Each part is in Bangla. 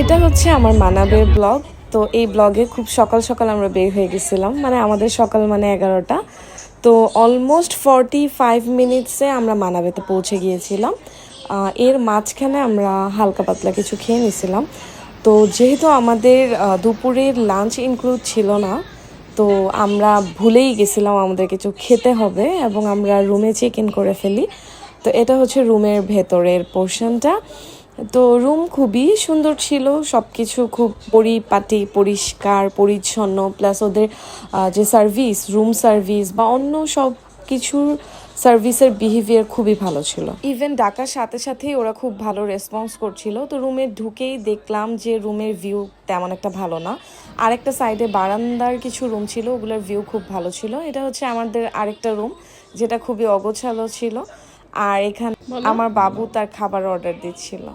এটা হচ্ছে আমার মানাবের ব্লগ। তো এই ব্লগে খুব সকাল সকাল আমরা বের হয়ে গেছিলাম, মানে আমাদের সকাল মানে 11টা। তো অলমোস্ট 45 মিনিটসে আমরা মানাবেতে পৌঁছে গিয়েছিলাম। এর মাঝখানে আমরা হালকা পাতলা কিছু খেয়ে নিয়েছিলাম। তো যেহেতু আমাদের দুপুরের লাঞ্চ ইনক্লুড ছিল না, তো আমরা ভুলেই গেছিলাম আমাদের কিছু খেতে হবে এবং আমরা রুমে চেক ইন করে ফেলি। তো এটা হচ্ছে রুমের ভেতরের পোর্শনটা। তো রুম খুবই সুন্দর ছিল, সব কিছু খুব পরিপাটি, পরিষ্কার পরিচ্ছন্ন, প্লাস ওদের যে সার্ভিস, রুম সার্ভিস বা অন্য সব কিছুর সার্ভিসের বিহেভিয়ার খুবই ভালো ছিল। ইভেন ডাকার সাথে সাথেই ওরা খুব ভালো রেসপন্স করছিল। তো রুমে ঢুকেই দেখলাম যে রুমের ভিউ তেমন একটা ভালো না। আরেকটা সাইডে বারান্দার কিছু রুম ছিল, ওগুলোর ভিউ খুব ভালো ছিল। এটা হচ্ছে আমাদের আরেকটা রুম, যেটা খুবই অগোছালো ছিল। আর এখানে আমার বাবু তার খাবার অর্ডার দিচ্ছিল।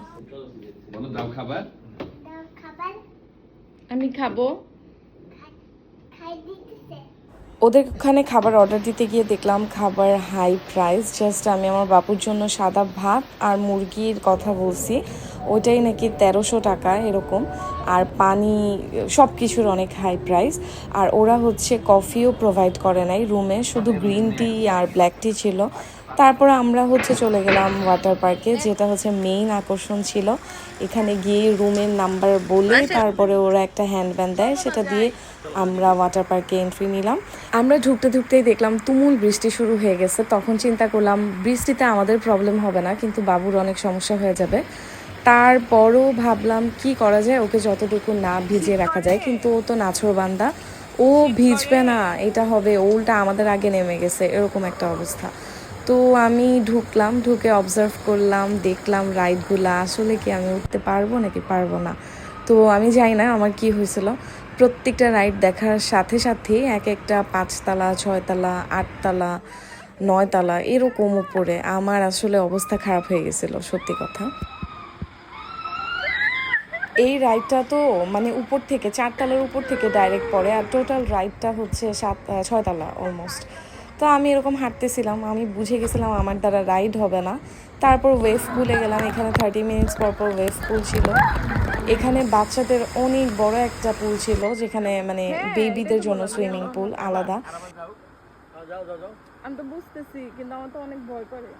আমি খাবো। ওদের ওখানে খাবার অর্ডার দিতে গিয়ে দেখলাম খাবার হাই প্রাইস। জাস্ট আমি আমার বাবুর জন্য সাদা ভাত আর মুরগির কথা বলছি, ওইটাই নাকি 1300 টাকা এরকম। আর পানি, সব কিছুর অনেক হাই প্রাইস। আর ওরা হচ্ছে কফিও প্রোভাইড করে নাই রুমে, শুধু গ্রিন টি আর ব্ল্যাক টি ছিল। তারপরে আমরা হচ্ছে চলে গেলাম ওয়াটার পার্কে, যেটা হচ্ছে মেইন আকর্ষণ ছিল। এখানে গিয়ে রুমের নাম্বার বলে তারপরে ওরা একটা হ্যান্ডব্যান্ড দেয়, সেটা দিয়ে আমরা ওয়াটার পার্কে এন্ট্রি নিলাম। আমরা ঢুকতে ঢুকতেই দেখলাম তুমুল বৃষ্টি শুরু হয়ে গেছে। তখন চিন্তা করলাম বৃষ্টিতে আমাদের প্রবলেম হবে না, কিন্তু বাবুর অনেক সমস্যা হয়ে যাবে। তারপরও ভাবলাম কি করা যায়, ওকে যতটুকু না ভিজিয়ে রাখা যায়। কিন্তু ও তো নাছোড়বান্দা, ও ভিজবে না, এটা হবে উল্টা আমাদের আগে নেমে গেছে, এরকম একটা অবস্থা। তো আমি ঢুকলাম, ঢুকে অবজার্ভ করলাম, দেখলাম রাইডগুলো আসলে কি আমি উঠতে পারবো নাকি পারবো না। তো আমি জানি না আমার কি হয়েছিল, প্রত্যেকটা রাইড দেখার সাথে সাথেই এক একটা 5 তালা, 6 তালা, 8 তালা, 9 তালা এরকম উপরে আমার আসলে অবস্থা খারাপ হয়ে গেছিলো, সত্যি কথা। এই রাইডটা তো মানে উপর থেকে 4 তালার উপর থেকে ডাইরেক্ট পড়ে, আর টোটাল রাইডটা হচ্ছে 6 তালা অলমোস্ট। তো আমি এরকম হাঁটতেছিলাম, আমি বুঝে গেছিলাম আমার দ্বারা রাইড হবে না। তারপর ওয়েভ পুলে গেলাম, এখানে 30 মিনিটস পর পর ওয়েভ পুল ছিল। এখানে বাচ্চাদের অনেক বড় একটা পুল ছিল, যেখানে মানে বেবিদের জন্য সুইমিং পুল আলাদা। আমি তো বুঝতেছি, কিন্তু আমার তো অনেক ভয় করে।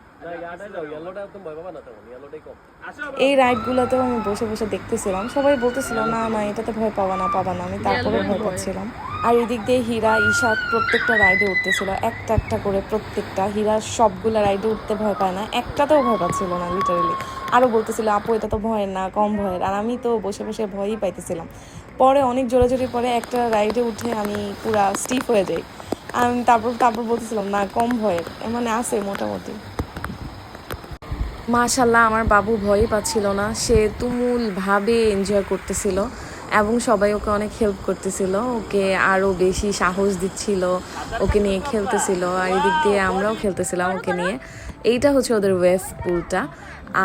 এই রাইডগুলোতেও আমি বসে বসে দেখতেছিলাম, সবাই বলতেছিল না না এটাতে ভয় পাবা না পাবা না, আমি তারপরে ভয় পাচ্ছিলাম। আর এদিক দিয়ে হীরা, ঈশাদ প্রত্যেকটা রাইডে উঠতেছিল একটা একটা করে, প্রত্যেকটা। হীরা সবগুলা রাইডে উঠতে ভয় পায় না, একটাতেও ভয় পাচ্ছিল না লিটারেলি। আরও বলতেছিল আপু এটা তো ভয়ের না, কম ভয়ের। আর আমি তো বসে বসে ভয়ই পাইতেছিলাম। পরে অনেক জোরাজোরি পরে একটা রাইডে উঠে আমি পুরা স্টিফ হয়ে যাই। আমি তারপর বলতেছিলাম না কম ভয়ের, মানে আছে মোটামুটি। মাশাল্লাহ আমার বাবু ভয়ই পাচ্ছিল না, সে তুমুলভাবে এনজয় করতেছিল এবং সবাই ওকে অনেক হেল্প করতেছিল, ওকে আরও বেশি সাহস দিচ্ছিল, ওকে নিয়ে খেলতেছিল। আর এদিক দিয়ে আমরাও খেলতেছিলাম ওকে নিয়ে। এইটা হচ্ছে ওদের ওয়েভ পুলটা।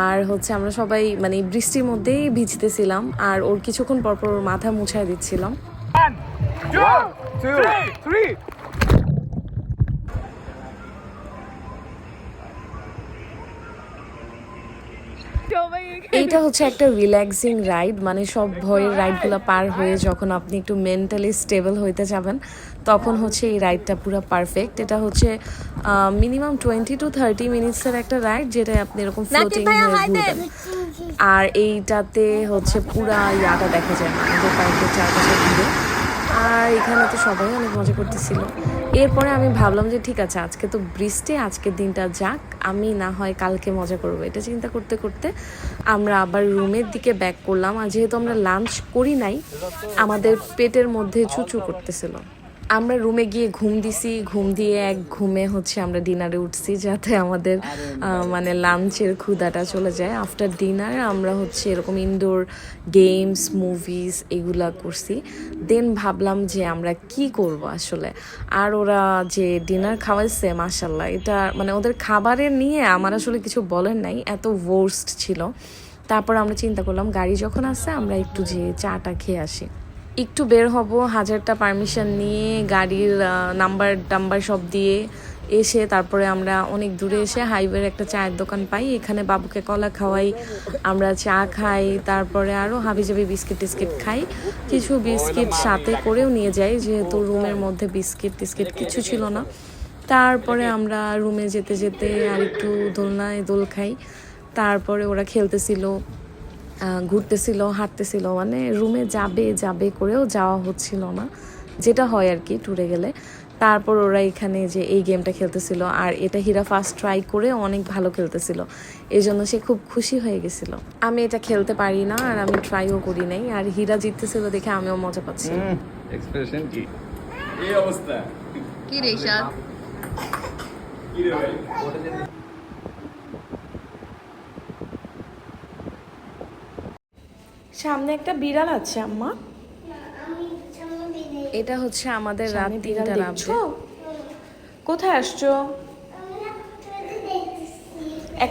আর হচ্ছে আমরা সবাই মানে বৃষ্টির মধ্যেই ভিজতেছিলাম, আর ওর কিছুক্ষণ পরপর ওর মাথা মুছাই দিচ্ছিলাম। 1 2 3 এইটা হচ্ছে একটা রিল্যাক্সিং রাইড, মানে সব ভয়ের রাইডগুলো পার হয়ে যখন আপনি একটু মেন্টালি স্টেবল হইতে যাবেন, তখন হচ্ছে এই রাইডটা পুরো পারফেক্ট। এটা হচ্ছে মিনিমাম 20 to 30 মিনিটসের একটা রাইড, যেটা আপনি এরকম ফ্লোটিং হয়ে ঘুরবেন। আর এইটাতে হচ্ছে পুরা ইয়াটা দেখা যায় আমাদের পার্কের চারপাশে ঘুরে। আর এখানে তো সবাই অনেক মজা করতেছিল। এরপরে আমি ভাবলাম যে ঠিক আছে, আজকে তো বৃষ্টি, আজকের দিনটা যাক, আমি না হয় কালকে মজা করবো। এটা চিন্তা করতে করতে আমরা আবার রুমের দিকে ব্যাক করলাম। আর যেহেতু আমরা লাঞ্চ করি নাই, আমাদের পেটের মধ্যে চুচু করতেছিল। আমরা রুমে গিয়ে ঘুম দিছি, ঘুম দিয়ে এক ঘুমে হচ্ছে আমরা ডিনারে উঠছি, যাতে আমাদের মানে লাঞ্চের ক্ষুধাটা চলে যায়। আফটার ডিনার আমরা হচ্ছে এরকম ইনডোর গেমস, মুভিজ এগুলা করছি। দেন ভাবলাম যে আমরা কি করব আসলে। আর ওরা যে ডিনার খাওয়াইছে মাশাল্লাহ, এটা মানে ওদের খাবারের নিয়ে আমার আসলে কিছু বলার নাই, এত ওয়ার্স্ট ছিল। তারপর আমরা চিন্তা করলাম গাড়ি যখন আসছে আমরা একটু যে চাটা খেয়ে আসি। একটু বের হব, হাজারটা পারমিশন নিয়ে গাড়ির নাম্বার টাম্বার সব দিয়ে এসে তারপরে আমরা অনেক দূরে এসে হাইওয়ের একটা চায়ের দোকান পাই, এখানে বাবুকে কলা খাওয়াই, আমরা চা খাই, তারপরে আরও হাবিজাবি বিস্কিট টিস্কিট খাই, কিছু বিস্কিট সাথে করেও নিয়ে যাই যেহেতু রুমের মধ্যে বিস্কিট টিস্কিট কিছু ছিল না। তারপরে আমরা রুমে যেতে যেতে আর একটু দোলনায় দোল খাই, তারপরে ওরা খেলতেছিল, ঘুরতেছিল, হাঁটতেছিল, মানে রুমে যাবে যাবে করেও যাওয়া হচ্ছিল না, যেটা হয় আর কি ট্যুরে গেলে। তারপর ওরা এখানে যে এই গেমটা খেলতেছিল, আর এটা হীরা ফার্স্ট ট্রাই করে অনেক ভালো খেলতেছিল, এই জন্য সে খুব খুশি হয়ে গেছিল। আমি এটা খেলতে পারি না আর আমি ট্রাইও করি নাই, আর হীরা জিততেছিল দেখে আমিও মজা পাচ্ছি। এক্সপ্রেশন কি এই অবস্থা কি রে শাদ? কি রে ভাই সামনে একটা বিড়াল আছে আম্মা, এটা হচ্ছে আমাদের রাত 3টার আপডেট। কোথায় আসছো?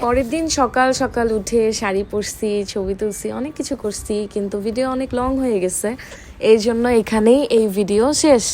পরের দিন সকাল সকাল উঠে শাড়ি পরছি, ছবি তুলছি, অনেক কিছু করছি, কিন্তু ভিডিও অনেক লং হয়ে গেছে, এই জন্য এখানেই এই ভিডিও শেষ।